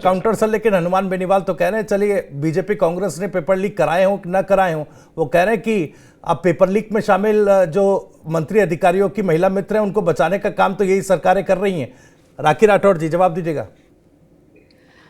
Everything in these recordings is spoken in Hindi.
काउंटर सर, लेकिन हनुमान बेनीवाल तो कह रहे हैं चलिए बीजेपी कांग्रेस ने पेपर लीक कराए हो कि ना कराए हो, वो कह रहे हैं कि अब पेपर लीक में शामिल जो मंत्री अधिकारियों की महिला मित्र हैं उनको बचाने का काम तो यही सरकारें कर रही हैं। राखी राठौड़ जी जवाब दीजिएगा।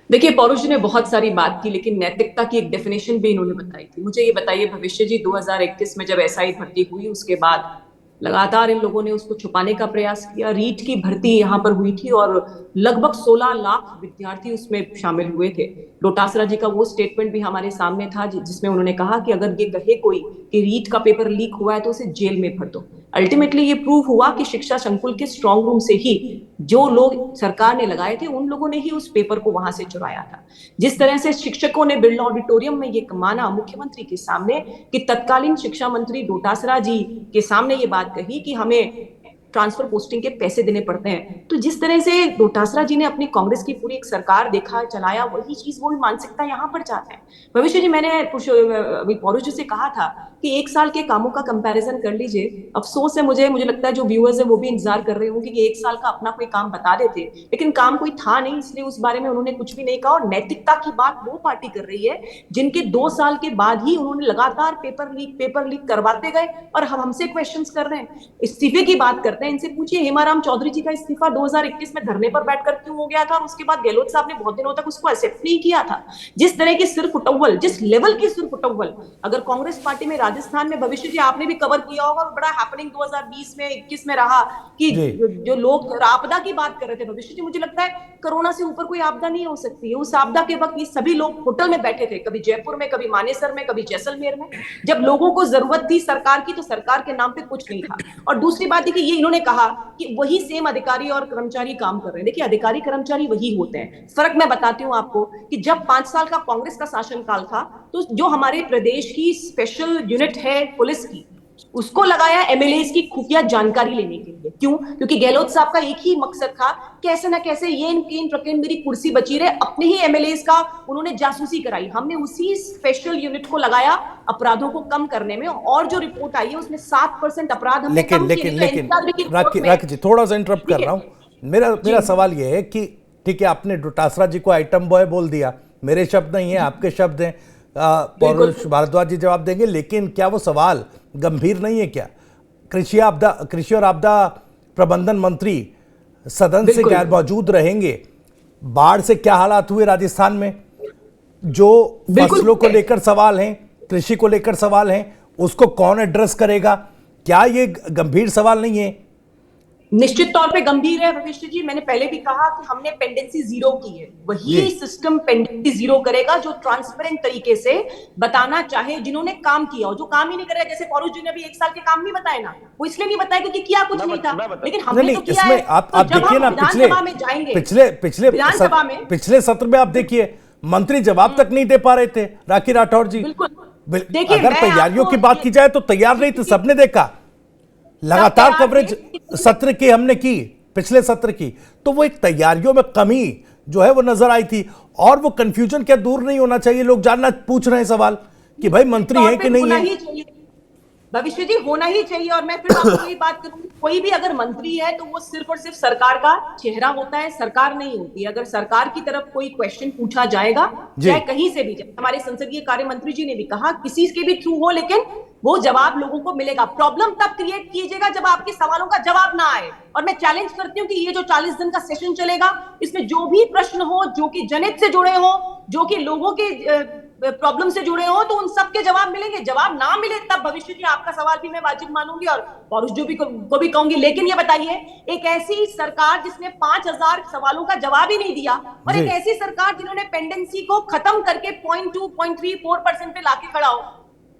देखिए, पौरुष जी ने बहुत सारी बात की, लेकिन नैतिकता की एक डेफिनेशन भी इन्होंने बताई थी। मुझे ये बताइए भविष्य जी, 2021 में जब एसआई भर्ती हुई उसके बाद लगातार इन लोगों ने उसको छुपाने का प्रयास किया। रीट की भर्ती यहाँ पर हुई थी और लगभग 16 लाख विद्यार्थी उसमें शामिल हुए थे। डोटासरा जी का वो स्टेटमेंट भी हमारे सामने था जिसमें उन्होंने कहा कि अगर ये कहे कोई कि रीट का पेपर लीक हुआ है तो उसे जेल में भर दो। अल्टीमेटली ये प्रूव हुआ कि शिक्षा संकुल के स्ट्रांग रूम से ही जो लोग सरकार ने लगाए थे उन लोगों ने ही उस पेपर को वहां से चुराया था। जिस तरह से शिक्षकों ने बिरला ऑडिटोरियम में ये माना मुख्यमंत्री के सामने कि तत्कालीन शिक्षा मंत्री डोटासरा जी के सामने ये बात कही कि हमें ट्रांसफर पोस्टिंग के पैसे देने पड़ते हैं, तो जिस तरह से डोटासरा जी ने अपनी कांग्रेस की पूरी एक सरकार देखा चलाया, वही चीज वही मानसिकता यहाँ पर चाहते हैं। भविष्य जी, मैंने पौरुष जी से कहा था कि एक साल के कामों का कंपैरिजन कर लीजिए। अफसोस है मुझे लगता है जो व्यूअर्स है वो भी इंतजार कर रहे होंगे कि एक साल का अपना कोई काम बता देते, लेकिन काम कोई था नहीं, इसलिए उस बारे में उन्होंने कुछ भी नहीं कहा। और नैतिकता की बात वो पार्टी कर रही है जिनके 2 साल के बाद ही उन्होंने लगातार पेपर लीक करवाते गए और हम हमसे क्वेश्चंस कर रहे हैं। इस्तीफे की बात करते हैं, इनसे पूछिए हेमाराम चौधरी जी का इस्तीफा 2021 में धरने पर बैठकर क्यों हो गया था और उसके बाद गहलोत साहब ने बहुत दिनों तक उसको एक्सेप्ट नहीं किया था। जिस तरह की सिर फुटव्वल, जिस लेवल की सिर फुटव्वल अगर कांग्रेस पार्टी में राजस्थान में, भविष्य जी आपने भी कवर किया होगा, बड़ा हैपनिंग 2020 में 21 में रहा कि जो लोग आपदा की बात कर रहे थे। भविष्य जी, मुझे लगता है कोरोना से ऊपर कोई आपदा नहीं हो सकती है। उस आपदा के वक्त ये सभी लोग होटल में बैठे थे, कभी जयपुर में, कभी मानेसर में, कभी जैसलमेर में। जब लोगों को जरूरत थी सरकार की तो सरकार के नाम पे कुछ नहीं था। और दूसरी बात देखिए, ये इन्होंने कहा कि वही सेम अधिकारी और कर्मचारी काम कर रहे हैं। देखिए, अधिकारी कर्मचारी वही होते हैं। फर्क मैं बताती हूँ आपको कि जब 5 साल का कांग्रेस का शासनकाल था तो जो हमारे प्रदेश की स्पेशल यूनिट है पुलिस की, उसको लगाया एमएलएस की खुफिया जानकारी लेने के लिए। क्यों? क्योंकि गहलोत साहब का एक ही मकसद था, कैसे ना कैसे ये इन प्रकरण मेरी कुर्सी बची रहे, अपने ही एमएलएस का उन्होंने जासूसी कराई। हमने उसी स्पेशल यूनिट को लगाया अपराधों को कम करने में, और जो रिपोर्ट आई है उसमें 7% अपराध हमने कम किए। लेकिन राखी जी, थोड़ा सा इंटरप्ट कर रहा हूं। मेरा सवाल यह है कि ठीक है, आपने डोटासरा जी को आइटम बॉय बोल दिया, मेरे शब्द नहीं है, आपके शब्द हैं, पौरुष भारद्वाज जी जवाब देंगे, लेकिन क्या वो सवाल गंभीर नहीं है क्या? कृषि और आपदा प्रबंधन मंत्री सदन से गैर मौजूद रहेंगे। बाढ़ से क्या हालात हुए राजस्थान में, जो फसलों को लेकर सवाल हैं, कृषि को लेकर सवाल हैं, उसको कौन एड्रेस करेगा? क्या ये गंभीर सवाल नहीं है? निश्चित तौर पे गंभीर है भविष्य जी। मैंने पहले भी कहा कि हमने पेंडेंसी जीरो की है, वही सिस्टम पेंडेंसी जीरो करेगा जो ट्रांसपेरेंट तरीके से बताना चाहे जिन्होंने काम किया, और जो काम ही नहीं करेगा, जैसे पौरुष जी ने भी 1 साल के काम नहीं बताए ना, वो इसलिए नहीं बताया क्योंकि किया कुछ नहीं था, लेकिन हमने तो किया है। आप देखिए ना, पिछले सत्र में आप देखिए मंत्री जवाब तक नहीं दे पा रहे थे। राखी राठौड़ जी, देखिए, अगर तैयारियों की बात की जाए तो तैयार नहीं थे, सबने देखा, लगातार कवरेज सत्र की हमने की, पिछले सत्र की, तो वो एक तैयारियों में कमी जो है वो नजर आई थी। और वो कंफ्यूजन क्या दूर नहीं होना चाहिए? लोग जानना पूछ रहे हैं सवाल कि भाई मंत्री है कि नहीं है। भविष्य जी, होना ही चाहिए। और मैं फिर आपको यही बात करूंगी, कोई भी अगर मंत्री है तो वो सिर्फ और सिर्फ सरकार का चेहरा होता है, सरकार नहीं होती है। अगर सरकार की तरफ कोई क्वेश्चन पूछा जाएगा, चाहे कहीं से भी, हमारे संसदीय कार्य मंत्री जी ने भी कहा किसी के भी थ्रू हो, लेकिन वो जवाब लोगों को मिलेगा। प्रॉब्लम तब क्रिएट कीजिएगा जब आपके सवालों का जवाब ना आए। और मैं चैलेंज करती हूँ कि ये जो 40 दिन का सेशन चलेगा, इसमें जो भी प्रश्न हो जो कि जनहित से जुड़े हो, जो कि लोगों के प्रॉब्लम से जुड़े हो, तो उन सब के जवाब मिलेंगे। जवाब ना मिले तब भविष्य जी आपका सवाल भी मैं वाजिब मानूंगी और पौरुष जी को भी कहूंगी। लेकिन ये बताइए, एक ऐसी सरकार जिसने 5000 सवालों का जवाब ही नहीं दिया, और एक ऐसी सरकार जिन्होंने पेंडेंसी को खत्म करके 0.2, 0.34% पे लाके खड़ा हो,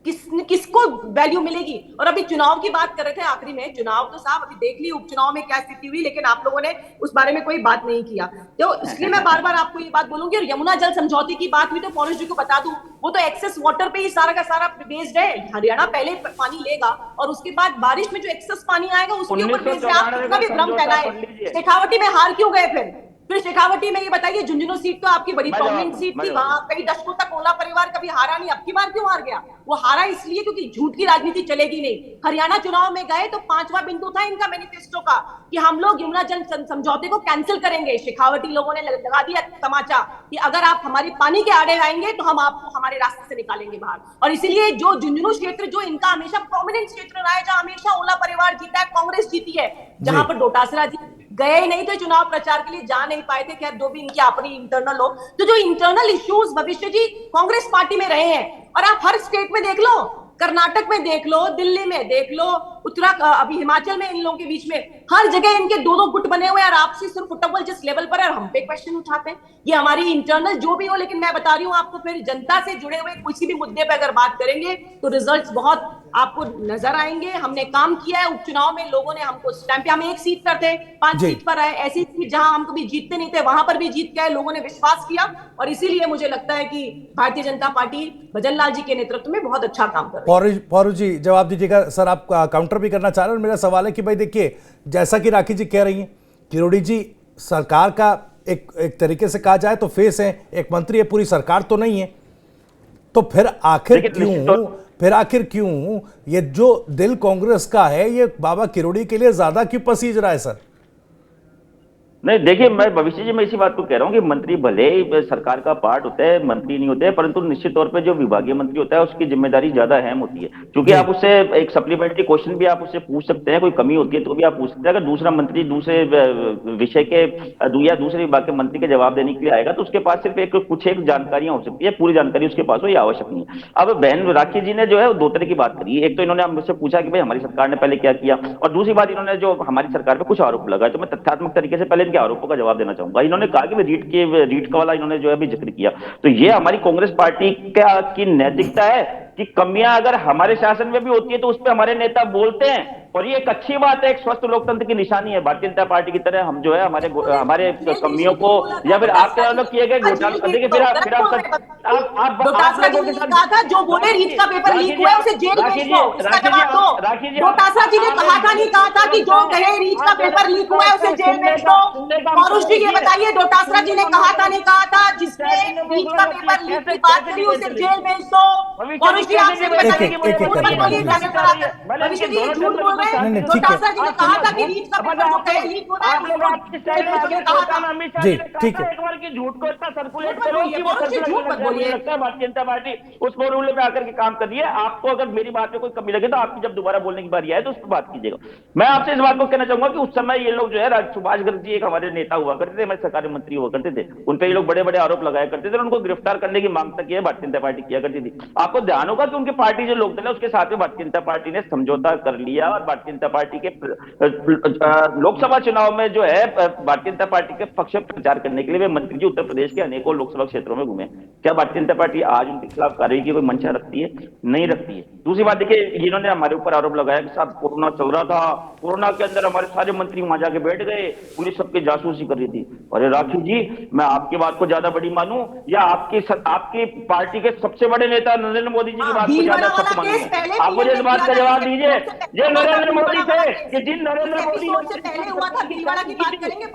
किसको वैल्यू मिलेगी? और अभी चुनाव की बात कर रहे थे आखिरी में, चुनाव तो साहब अभी देख ली उपचुनाव में क्या स्थिति हुई, लेकिन आप लोगों ने उस बारे में कोई बात नहीं किया। तो इसलिए मैं बार बार आपको ये बात बोलूंगी। और यमुना जल समझौते की बात हुई तो पौरुष जी को बता दूं, वो तो एक्सेस वाटर पे ही सारा का सारा बेस्ड है। हरियाणा पहले पानी लेगा और उसके बाद बारिश में जो एक्सेस पानी आएगा उसके ऊपर बेस्ड है। आप कितना भी भ्रम फैलाएं, शेखावटी में हार क्यों गए फिर? फिर शेखावटी में ये बताइए, झुंझुनू सीट तो आपकी बड़ी मैं प्रोमिनेंट जवाब सीट मैं थी, जवाब वहां कई दशकों तक ओला परिवार कभी हारा नहीं, अब की बार क्यों हार गया? वो हारा इसलिए क्योंकि झूठ की राजनीति चलेगी नहीं। हरियाणा चुनाव में गए तो 5वां बिंदु था इनका मैनिफेस्टो का कि हम लोग यमुना जल समझौते को कैंसिल करेंगे। शेखावटी लोगों ने लगा दिया तमाचा कि अगर आप हमारी पानी के आड़े आएंगे तो हम आपको हमारे रास्ते से निकालेंगे बाहर। और इसीलिए जो झुंझुनू क्षेत्र जो इनका हमेशा प्रोमिनेंट क्षेत्र रहा है, जहां हमेशा ओला परिवार जीता है, कांग्रेस जीती है, जहां पर डोटासरा जी गए ही नहीं थे चुनाव प्रचार के लिए, जा नहीं पाए थे, खैर जो भी इनकी अपनी इंटरनल हो, तो जो इंटरनल इश्यूज भविष्य जी कांग्रेस पार्टी में रहे हैं, और आप हर स्टेट में देख लो, कर्नाटक में देख लो, दिल्ली में देख लो, अभी हिमाचल में इन लोगों के बीच में हर जगह इनके दो दो गुट बने हुए हैं, और आपसी सिर्फ फुटबॉल जिस लेवल पर है, और हम पे क्वेश्चन उठाते हैं। ये हमारी इंटरनल जो भी हो, लेकिन मैं बता रही हूं आपको, फिर जनता से जुड़े हुए किसी भी मुद्दे पे अगर बात करेंगे तो रिजल्ट्स बहुत आपको नजर आएंगे। हमने काम किया है, उपचुनाव में लोगों ने हमको स्टैंप, हम एक सीट पर थे, 5 जी। सीट पर आए, ऐसी सीट जहां हम कभी जीतते नहीं थे वहां पर भी जीत गए, लोगों ने विश्वास किया, और इसीलिए मुझे लगता है कि भारतीय जनता पार्टी भजन लाल जी के नेतृत्व में बहुत अच्छा काम कर रही है। पौरू जी जवाब दीजिएगा। सर आप काउंटर भी करना चाह रहे हैं, और मेरा सवाल है कि भाई देखिए, जैसा कि राखी जी कह रही हैं, किरोड़ी जी सरकार का एक तरीके से कहा जाए तो फेस है, एक मंत्री है, पूरी सरकार तो नहीं है, तो फिर आखिर क्यों ये जो दिल कांग्रेस का है ये बाबा किरोड़ी के लिए ज्यादा क्यों पसीज रहा है सर? नहीं देखिए, मैं भविष्य जी मैं इसी बात को कह रहा हूँ कि मंत्री भले ही सरकार का पार्ट होता है, मंत्री नहीं होते हैं, परंतु निश्चित तौर पे जो विभागीय मंत्री होता है उसकी जिम्मेदारी ज्यादा अहम होती है। क्योंकि आप उससे एक सप्लीमेंट्री क्वेश्चन भी आप उससे पूछ सकते हैं, कोई कमी होती है तो भी आप पूछ सकते हैं। अगर दूसरा मंत्री दूसरे विषय के या दूसरे विभाग के मंत्री के जवाब देने के लिए आएगा तो उसके पास सिर्फ कुछ एक जानकारियां हो सकती है, पूरी जानकारी उसके पास हो ये आवश्यक नहीं है। अब बहन राखी जी ने जो है दो तरह की बात करी। एक तो इन्होंने मुझसे पूछा कि भाई हमारी सरकार ने पहले क्या किया, और दूसरी बात इन्होंने जो हमारी सरकार पे कुछ आरोप लगाए, तो मैं तथ्यात्मक तरीके से पहले आरोपों का जवाब देना चाहूंगा। इन्होंने कहा कि रीट का वाला इन्होंने जो है अभी जिक्र किया, तो ये हमारी कांग्रेस पार्टी की नैतिकता है कि कमियां अगर हमारे शासन में भी होती है तो उस पर हमारे नेता बोलते हैं, और ये एक अच्छी बात है, एक स्वस्थ लोकतंत्र की निशानी है। भारतीय जनता पार्टी की तरह हम जो है हमारे कमियों को या फिर आपके द्वारा किए गए घोटाले, देखिए फिर आप डोटासरा जी ने कहा था जो बोले रीट का पेपर लीक हुआ है उसे जेल भेज दो, इसका जवाब दो। डोटासरा जी ने कहा था, नहीं कहा था कि जो कहे रीट का पेपर लीक हुआ है उसे जेल भेज दो? पौरुष जी ये बताइए, डोटासरा जी ने कहा था, नहीं कहा था जिसने रीट का पेपर लीक की बात करी उसे जेल भेज दो? पौरुष जी आपसे बताइए, भविष्य जी झूठ बोल रहे हैं। डोटासरा जी ने कहा था कि रीट का पेपर जो कहे लीक हो रहा है, जी ठीक है, एक बार की झूठ को इतना सर्कुलेट करो कि वो लगता है भारतीय जनता पार्टी उस फॉर्मूले पे आकर के काम कर रही है। आपको अगर मेरी बात में कोई कमी लगे तो आपकी जब दोबारा बोलने की बारी आए तो उस पर बात कीजिएगा। मैं आपसे इस बात को कहना चाहूंगा कि उस समय ये लोग जो है सुभाष गर्ग जी एक हमारे नेता हुआ करते थे, हमारे सरकारी मंत्री हुआ करते थे, उन पर ये लोग बड़े बड़े आरोप लगाया करते थे, उनको गिरफ्तार करने की मांग तक भारतीय जनता पार्टी किया करती थी। आपको ध्यान होगा कि उनकी पार्टी जो लोकदल है उसके साथ में भारतीय जनता पार्टी ने समझौता कर लिया, और भारतीय जनता पार्टी के लोकसभा चुनाव में जो है भारतीय जनता पार्टी के पक्ष में प्रचार करने के लिए वे मंत्री जी उत्तर प्रदेश के अनेकों लोकसभा क्षेत्रों में घूमे। क्या भारतीय जनता पार्टी आज उनके खिलाफ कार्रवाई की कोई मंशा रखती है? नहीं रखती है। दूसरी बात देखिए, इन्होंने हमारे ऊपर आरोप लगाया कि साहब कोरोना चल रहा था, कोरोना के अंदर हमारे सारे मंत्री वहां जाके बैठ गए, पुलिस सबके जासूसी कर रही थी। अरे राखी जी, मैं आपकी बात को ज्यादा बड़ी मानूं या आपकी पार्टी के सबसे बड़े नेता नरेंद्र मोदी जी की बात को ज्यादा सत्य मानूं? आप मुझे इस बात का जवाब दीजिए। ये नरेंद्र मोदी थे कि जिन नरेंद्र मोदी से पहले हुआ था, भीलवाड़ा की बात करेंगे।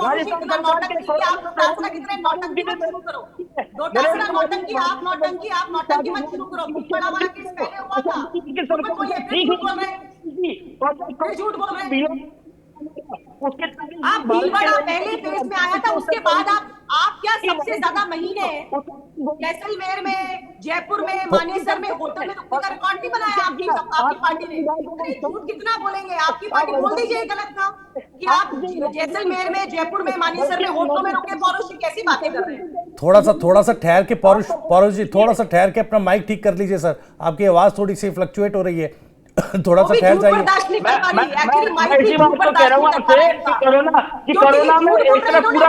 डोटासरा नौटंकी आप नौटंकी मत शुरू करो। भीलवाड़ा वाला केस पहले हुआ था, झूठ बोल रहे हैं। आप भीलवाड़ा पहले फेज में आया था, उसके बाद आप क्या सबसे ज्यादा महीने जैसलमेर में, जयपुर में, मानेसर में होटल में रुकने का रिकॉर्ड नहीं बनाया आपकी पार्टी ने? झूठ कितना बोलेंगे? आपकी पार्टी बोल दीजिए गलत था कि आप जैसलमेर में, जयपुर में, मानेसर में होटलों में रुके। पौरुष जी कैसी बातें कर रहे हैं? थोड़ा सा ठहर के पौरुष जी, थोड़ा सा ठहर के अपना माइक ठीक कर लीजिए सर, आपकी आवाज थोड़ी सी फ्लक्चुएट हो रही है, थोड़ा सा ठहर जाइए। मैं इसी बात को कह रहा हूँ आपसे कि कोरोना में एक तरफ पूरा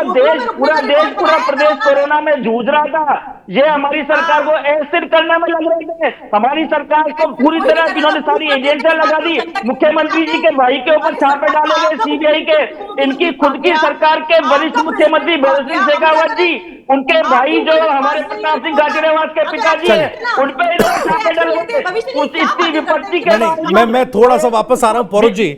प्रदेश कोरोना में जूझ रहा था, ये हमारी सरकार को अस्थिर करने में लग रहे थे। हमारी सरकार को पूरी तरह इन्होंने सारी एजेंसियां लगा दी, मुख्यमंत्री जी के भाई के ऊपर छापे डाले गए सीबीआई के, इनकी खुद की सरकार के वरिष्ठ मुख्यमंत्री भगत सिंह शेखावत जी, उनके भाई जो हमारे प्रताप सिंह गाजीराबाद के पिताजी हैं, उन पर छापे डाले। उस इतनी विपत्ति के मैं थोड़ा सा वापस आ रहा हूँ पौरुष जी,